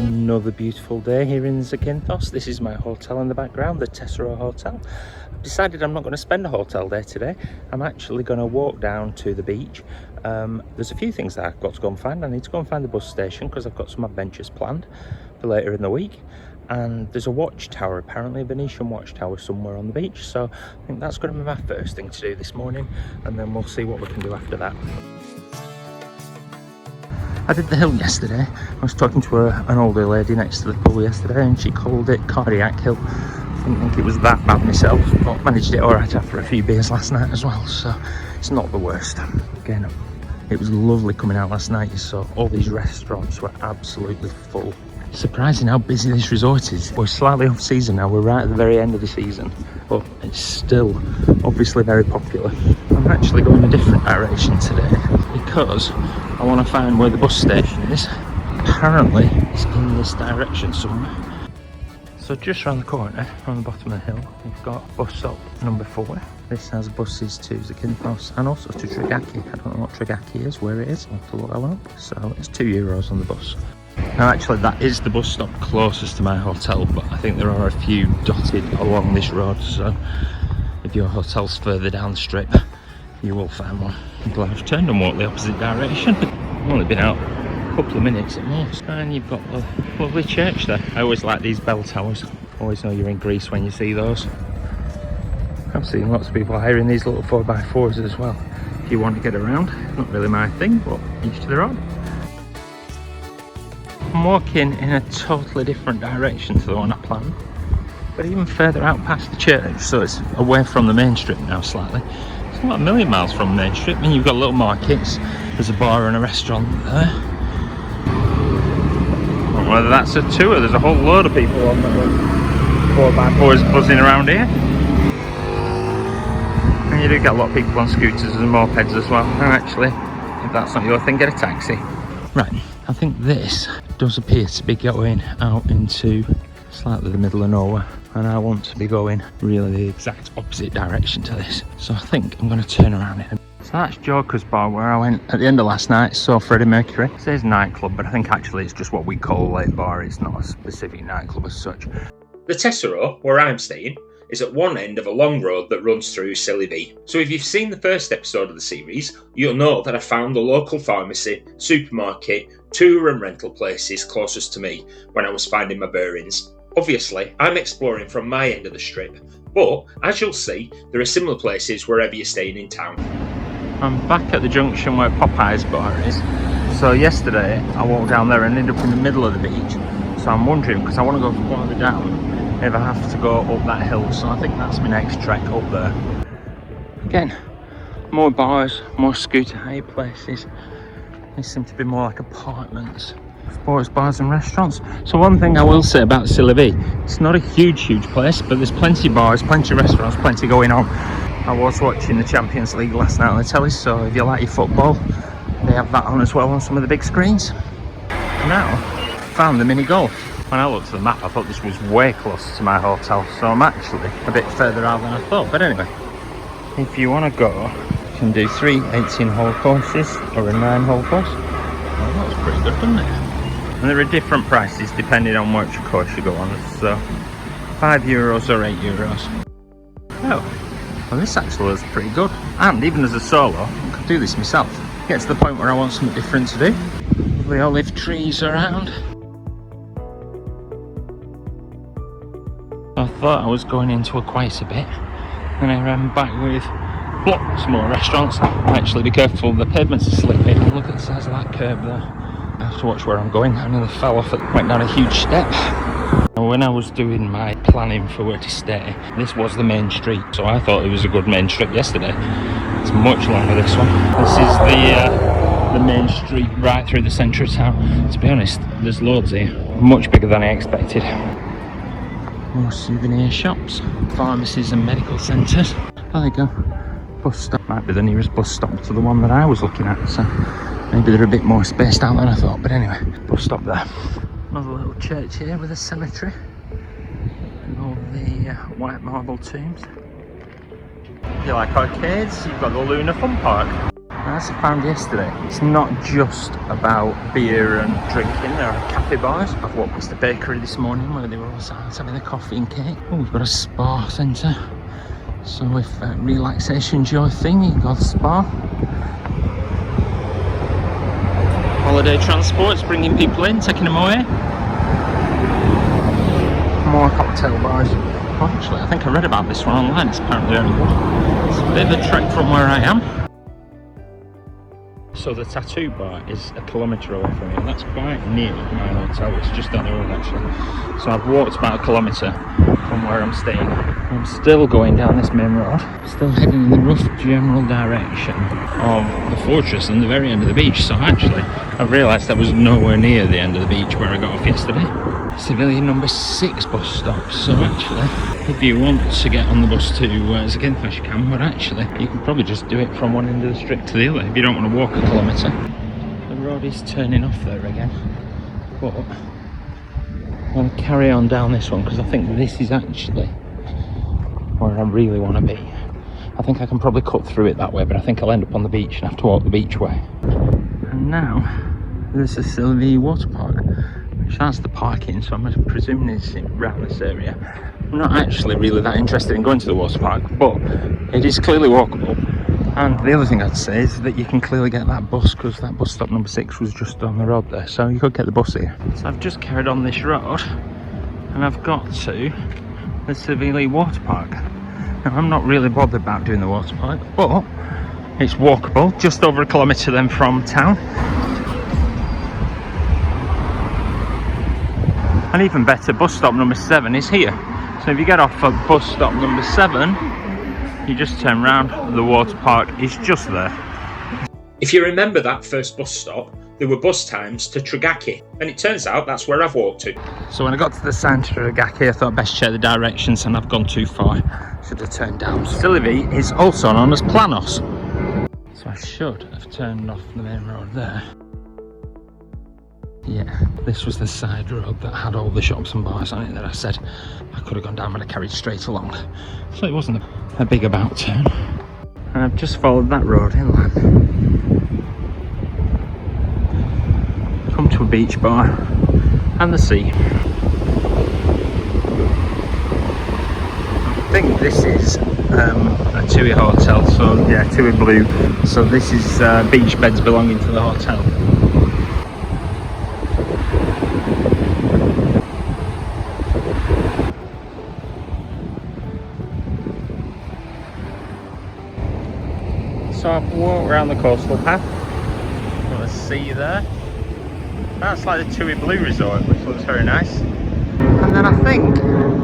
Another beautiful day here in Zakynthos. This is my hotel in the background, the Tesoro Hotel. I've decided I'm not going to spend a hotel day today. I'm actually going to walk down to the beach. There's a few things that I've got to go and find. I need to go and find the bus station because I've got some adventures planned for later in the week. And there's a watchtower, apparently a Venetian watchtower somewhere on the beach. So I think that's going to be my first thing to do this morning, and then we'll see what we can do after that. I did the hill yesterday. I was talking to an older lady next to the pool yesterday, and she called it Cardiac Hill. I didn't think it was that bad myself, but managed it alright after a few beers last night as well, so it's not the worst. Again, it was lovely coming out last night. You saw all these restaurants were absolutely full. Surprising how busy this resort is. We're slightly off season now, we're right at the very end of the season, but it's still obviously very popular. I'm actually going a different direction today because I want to find where the bus station is. Apparently it's in this direction somewhere. So just around the corner, on the bottom of the hill, we've got bus stop number 4. This has buses to Zakynthos and also to Trigaki. I don't know what Trigaki is, where it is, I'll have to look that one up. So it's €2 on the bus. Now actually that is the bus stop closest to my hotel, but I think there are a few dotted along this road, so if your hotel's further down the strip, you will find one. You'll have to turn and walk the opposite direction. I've only been out a couple of minutes at most, and you've got the lovely church there. I always like these bell towers. Always know you're in Greece when you see those. I've seen lots of people hiring these little 4x4s as well. If you want to get around, not really my thing, but each to their own. I'm walking in a totally different direction to the one I planned, but even further out past the church, so it's away from the main strip now slightly. It's not a million miles from the main strip. I mean, you've got little markets, there's a bar and a restaurant there. I don't know whether that's a tour, there's a whole load of people on the 4x4s buzzing around here. And you do get a lot of people on scooters and mopeds as well. And actually, if that's not your thing, get a taxi. Right, I think this does appear to be going out into slightly the middle of nowhere, and I want to be going really the exact opposite direction to this. So I think I'm going to turn around here. So that's Joker's Bar where I went at the end of last night, saw Freddie Mercury. It says nightclub, but I think actually it's just what we call a late bar. It's not a specific nightclub as such. The Tesoro, where I'm staying, is at one end of a long road that runs through Tsilivi. So if you've seen the first episode of the series, you'll know that I found the local pharmacy, supermarket, tour and rental places closest to me when I was finding my bearings. Obviously, I'm exploring from my end of the strip, but as you'll see, there are similar places wherever you're staying in town. I'm back at the junction where Popeye's bar is. So yesterday I walked down there and ended up in the middle of the beach. So I'm wondering, because I want to go farther down, if I have to go up that hill, so I think that's my next trek up there. Again, more bars, more scooter hire places. They seem to be more like apartments, sports bars and restaurants. So one thing I will say about Tsilivi, it's not a huge place, but there's plenty of bars, plenty of restaurants, plenty going on. I was watching the Champions League last night on the telly, so if you like your football, they have that on as well on some of the big screens. Now, found the mini golf. When I looked at the map, I thought this was way closer to my hotel, so I'm actually a bit further out than I thought. But anyway, if you want to go, you can do 3 18-hole courses or a 9-hole course. Well, that was pretty good, wasn't it? And there are different prices depending on which course you go on, so €5 or €8. Oh, well, this actually was pretty good. And even as a solo, I could do this myself. Get to the point where I want something different to do. The olive trees around. I thought I was going into quite a bit, and I ran back with lots more restaurants. Actually, be careful, the pavements are slippy. Look at the size of that curb there. I have to watch where I'm going. I nearly fell off it, went down a huge step. And when I was doing my planning for where to stay, this was the main street, so I thought it was a good main strip yesterday. It's much longer, this one. This is the main street right through the centre of town. To be honest, there's loads here, much bigger than I expected. More souvenir shops, pharmacies and medical centres. There you go. Bus stop might be the nearest bus stop to the one that I was looking at, so maybe they're a bit more spaced out than I thought, but anyway, bus stop there. Another little church here with a cemetery and all the white marble tombs. If you like arcades, you've got the Luna Fun Park. As I found yesterday, it's not just about beer and drinking. There are cafe bars. I've walked past the bakery this morning where they were all having a coffee and cake. Oh, we've got a spa centre. So if relaxation's your thing, you can go to the spa. Holiday transport's bringing people in, taking them away. More cocktail bars. Oh, actually, I think I read about this one online. It's apparently only one. It's a bit of a trek from where I am. So the tattoo bar is a kilometre away from me, and that's quite near my hotel. It's just down the road actually. So I've walked about a kilometre from where I'm staying. I'm still going down this main road, still heading in the rough general direction of the fortress and the very end of the beach. So actually, I've realised I was nowhere near the end of the beach where I got off yesterday. Civilian number 6 bus stop. So actually, if you want to get on the bus to Zakynthos, you can, but actually you can probably just do it from one end of the strip to the other if you don't want to walk a kilometre. The road is turning off there again, but I'm going to carry on down this one because I think this is actually where I really want to be. I think I can probably cut through it that way, but I think I'll end up on the beach and have to walk the beach way. And now there's the Tsilivi Waterpark. That's the parking, so I'm presuming it's around this area. I'm not actually really that interested in going to the water park, but it is clearly walkable. And the other thing I'd say is that you can clearly get that bus, because that bus stop number 6 was just on the road there, so you could get the bus here. So I've just carried on this road and I've got to the Tsilivi water park. Now I'm not really bothered about doing the water park, but it's walkable, just over a kilometre then from town. And even better, bus stop number 7 is here. So if you get off at bus stop number 7, you just turn round, the water park is just there. If you remember that first bus stop, there were bus times to Tragaki, and it turns out that's where I've walked to. So when I got to the sign to Tragaki, I thought best check the directions, and I've gone too far. Should have turned down. Tsilivi is also known as Planos. So I should have turned off the main road there. Yeah, this was the side road that had all the shops and bars on it that I said I could have gone down, but I carried straight along. So it wasn't a big about turn. And I've just followed that road inland. Come to a beach bar and the sea. I think this is a TUI hotel, so yeah, TUI Blue. So this is beach beds belonging to the hotel. So I've walked around the coastal path. Got a sea there. That's like the TUI Blue resort, which looks very nice. And then I think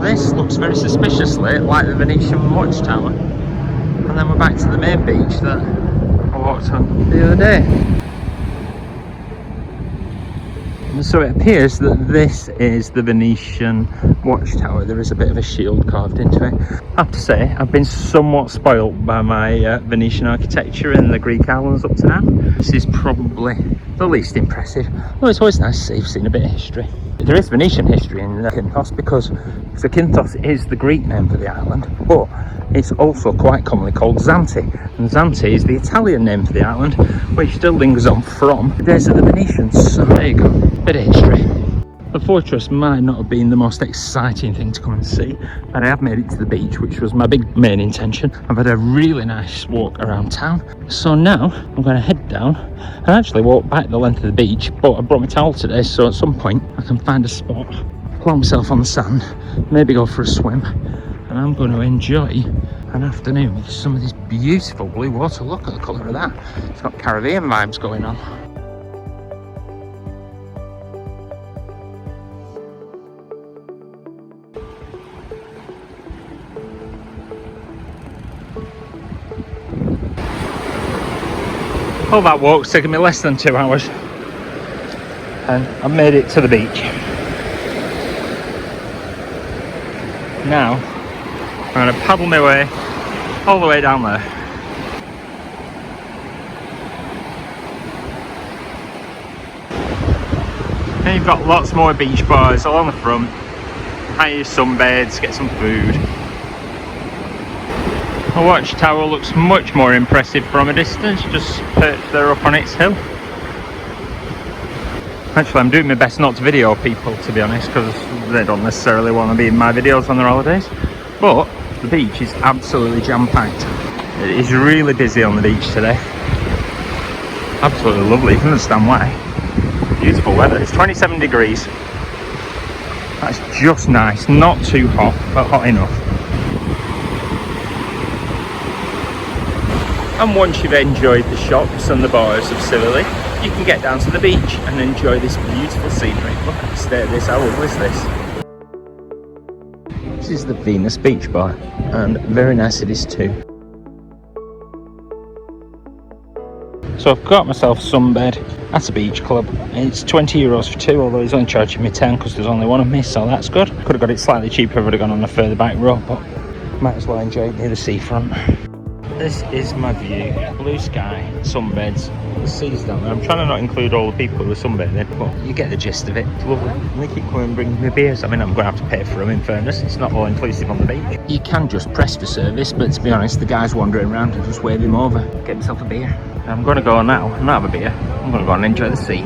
this looks very suspiciously like the Venetian watchtower. And then we're back to the main beach that I walked on the other day. And so it appears that this is the Venetian watchtower. There is a bit of a shield carved into it. I have to say, I've been somewhat spoilt by my Venetian architecture in the Greek islands up to now. This is probably the least impressive. Well, it's always nice to see you've seen a bit of history. There is Venetian history in Zakynthos because Zakynthos is the Greek name for the island, but it's also quite commonly called Zante. And Zante is the Italian name for the island, which still lingers on from the days of the Venetians. So there you go, bit of history. The fortress might not have been the most exciting thing to come and see, but I have made it to the beach, which was my big main intention. I've had a really nice walk around town. So now I'm going to head down and actually walk back the length of the beach, but I brought my towel today, so at some point I can find a spot, plant myself on the sand, maybe go for a swim, and I'm going to enjoy an afternoon with some of this beautiful blue water. Look at the colour of that. It's got Caribbean vibes going on. All that walk's taken me less than 2 hours, and I've made it to the beach. Now I'm going to paddle my way all the way down there. And you've got lots more beach bars along the front. Hang your sunbeds, get some food. The watchtower looks much more impressive from a distance, just perched there up on its hill. Actually, I'm doing my best not to video people, to be honest, because they don't necessarily want to be in my videos on their holidays. But the beach is absolutely jam-packed. It is really busy on the beach today. Absolutely lovely, you can understand why. Beautiful weather. It's 27 degrees. That's just nice, not too hot, but hot enough. And once you've enjoyed the shops and the bars of Tsilivi, you can get down to the beach and enjoy this beautiful scenery. Look at the state of this, how lovely is this? This is the Venus Beach Bar, and very nice it is too. So I've got myself a sunbed at a beach club. It's €20 for two, although he's only charging me 10 because there's only one of me, so that's good. Could have got it slightly cheaper if I would have gone on a further back road, but might as well enjoy it near the seafront. This is my view. Blue sky, sunbeds, the sea's down there. I'm trying to not include all the people who are sunbathing, but you get the gist of it. It's lovely. And they keep coming and bringing me beers. I mean, I'm going to have to pay for them in fairness. It's not all inclusive on the beach. You can just press for service, but to be honest, the guy's wandering around and just wave him over. Get myself a beer. I'm going to go now and not have a beer. I'm going to go and enjoy the sea.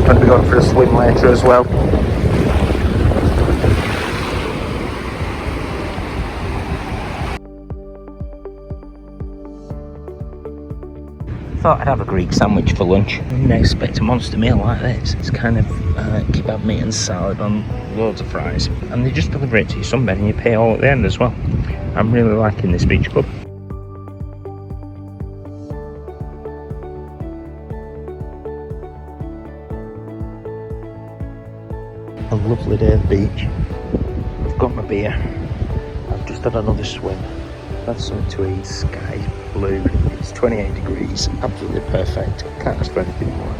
Going to be going for a swim later as well. Thought I'd have a Greek sandwich for lunch. I didn't expect a monster meal like this. It's kind of kebab meat and salad on loads of fries, and they just deliver it to your sunbed and you pay all at the end as well. I'm really liking this beach club. A lovely day at the beach. I've got my beer. I've just had another swim. Had something to eat. Sky blue. It's 28 degrees. Absolutely perfect. Can't ask for anything more.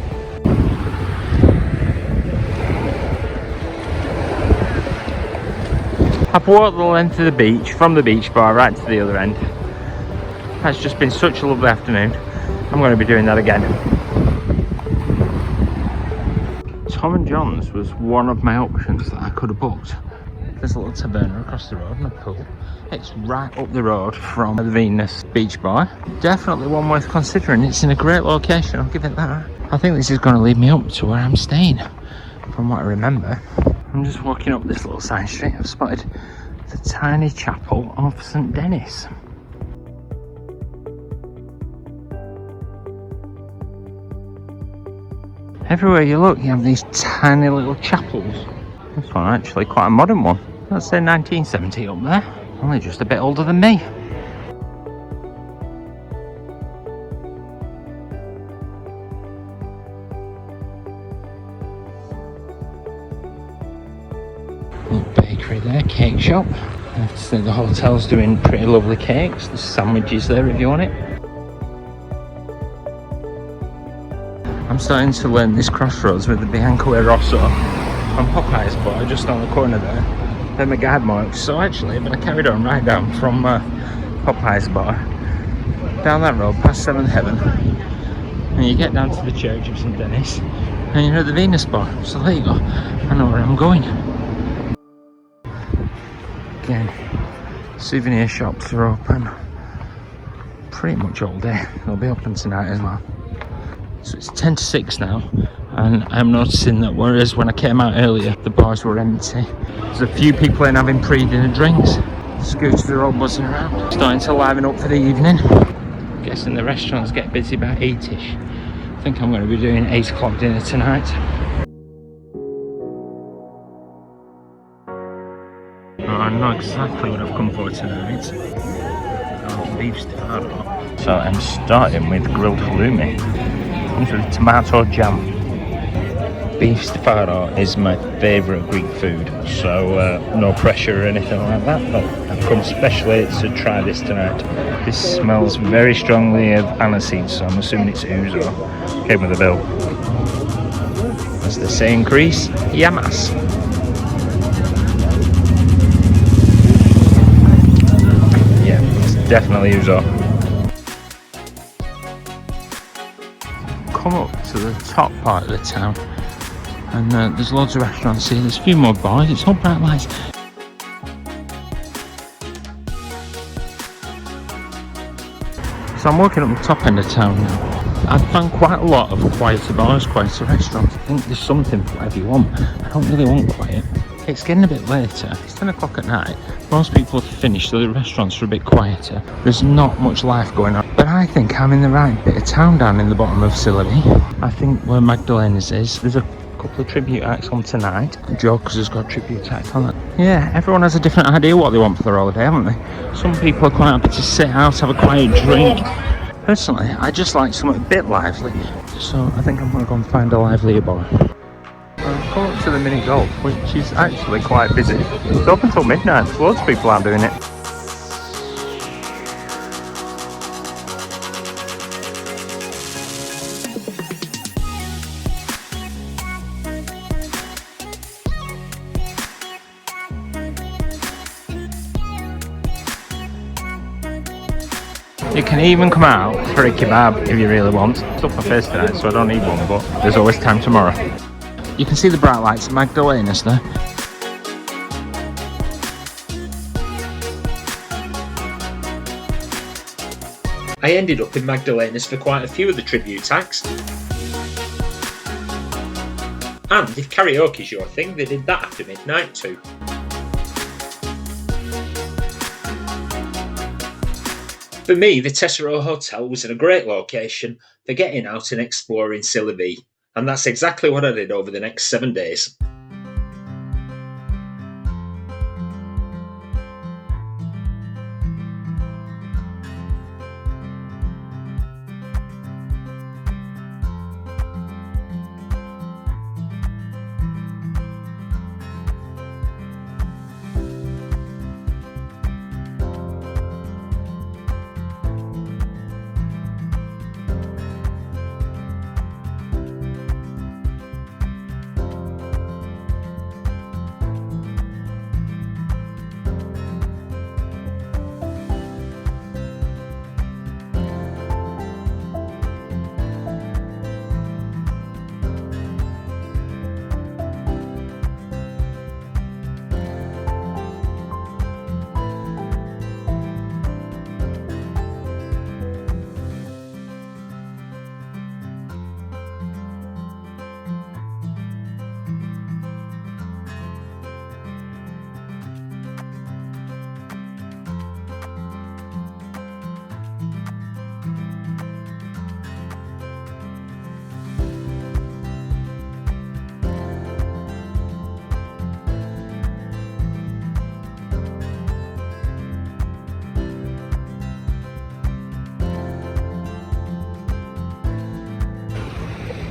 I've walked the length of the beach from the beach bar right to the other end. That's just been such a lovely afternoon. I'm going to be doing that again. Tom and John's was one of my options that I could have booked. There's a little taverna across the road and a pool. It's right up the road from the Venus Beach Bar. Definitely one worth considering. It's in a great location, I'll give it that. I think this is going to lead me up to where I'm staying, from what I remember. I'm just walking up this little side street. I've spotted the tiny chapel of St Denis. Everywhere you look, you have these tiny little chapels. This one actually quite a modern one. Let's say 1970 up there. Only just a bit older than me. Little bakery there, cake shop. I have to say the hotel's doing pretty lovely cakes. There's sandwiches there if you want it. I'm starting to learn this crossroads with the Bianco e Rosso from Popeye's bar just on the corner there. Then my guide marks. So actually, but I carried on right down from Popeye's bar, down that road past Seventh Heaven, and you get down to the Church of St Denis, and you're at the Venus bar. So there you go. I know where I'm going. Again, souvenir shops are open pretty much all day. They'll be open tonight as well. So it's 10 to 6 now, and I'm noticing that whereas when I came out earlier the bars were empty, there's a few people in having pre-dinner drinks. Scooters are all buzzing around, starting to liven up for the evening. I'm guessing the restaurants get busy about 8ish. I think I'm going to be doing 8 o'clock dinner tonight. I know exactly what I've come for tonight. Beef stafado. So I'm starting with grilled halloumi. Comes with tomato jam. beef stafaro is my favourite Greek food, so no pressure or anything like that, but I've come specially to try this tonight. This smells very strongly of aniseed, so I'm assuming it's ouzo. Came with a bill. As they say in Greece, yamas. Yeah, it's definitely ouzo. Come up to the top part of the town, and there's loads of restaurants here. There's a few more bars. It's all bright lights. So I'm walking up the top end of town now. I've found quite a lot of quieter bars, quieter restaurants. I think there's something for whatever you want. I don't really want quiet. It's getting a bit later. It's 10 o'clock at night. Most people have finished, so the restaurants are a bit quieter. There's not much life going on. But I think I'm in the right bit of town down in the bottom of Tsilivi. I think where Magdalena's is, there's a couple of tribute acts on tonight. Jokes has got tribute acts on it. Yeah, everyone has a different idea what they want for their holiday, haven't they? Some people are quite happy to sit out, have a quiet drink. Personally, I just like something a bit lively. So I think I'm going to go and find a livelier bar. I've come up to the mini golf, which is actually quite busy. It's open until midnight, so loads of people are doing it. You can even come out for a kebab if you really want. It's up my face tonight, so I don't need one, but there's always time tomorrow. You can see the bright lights at Magdalena's there. I ended up in Magdalena's for quite a few of the tribute acts. And if karaoke's your thing, they did that after midnight too. For me, the Tesoro Hotel was in a great location for getting out and exploring Tsilivi, and that's exactly what I did over the next 7 days.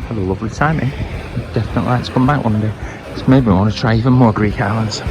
Had a lovely time here. Definitely like to come back one day. So maybe I want to try even more Greek islands.